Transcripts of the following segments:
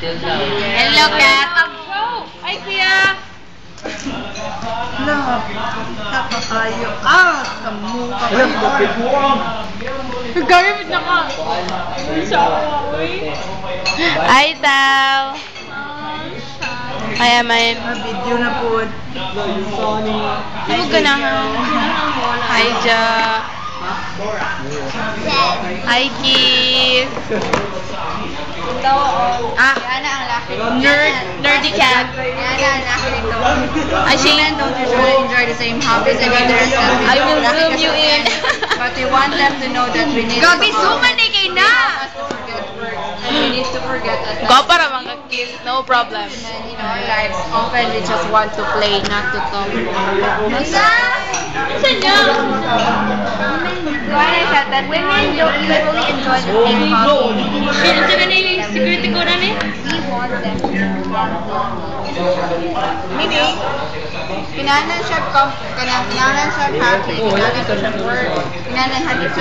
Hello, Kat. Ay, kuya. Nakakayo. Sa mukha ko. Gamit na ka. Ay, Tal. Ay, Amay. Video na po. Huwag ka na ha. Hi, Ja. Hi, Keith. Yana ang laki. Nerdy cat. Yana ang laki nito. I think Women don't usually enjoy the same hobbies and interests as we I do. will Laki zoom kasi you in. But we want them to know that we need Gabi, to zooman na kayo na! forget work. And we need to forget at Go para mga kids, no problem. And in our lives, often we just want to play, not to talk. Saan niya? Why I said that women don't usually enjoy the same hobbies. Ito na yung security ko na niya? We want them to meaning, kinanan siya happy, kinanan siya work, kinanan 100%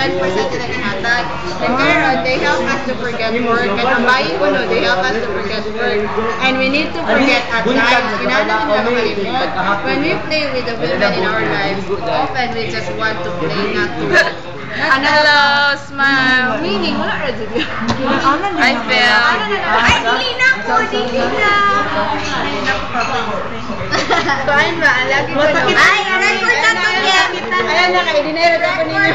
sila nihatag. And karon, they help us to forget work. And ang bayi ko no, they help us to forget work. And we need to forget at times. Kinanan nila makalimot. When we play with the women in our lives, often we just want to play, not to work. Hello, smile. Meaning, wala rin dito. I feel. Ay, dili na po, dili na. Kuhaan ba? Ang lagi ko na. Ay, record na to, Jem. Ayan na kayo, dinero na po ninyo.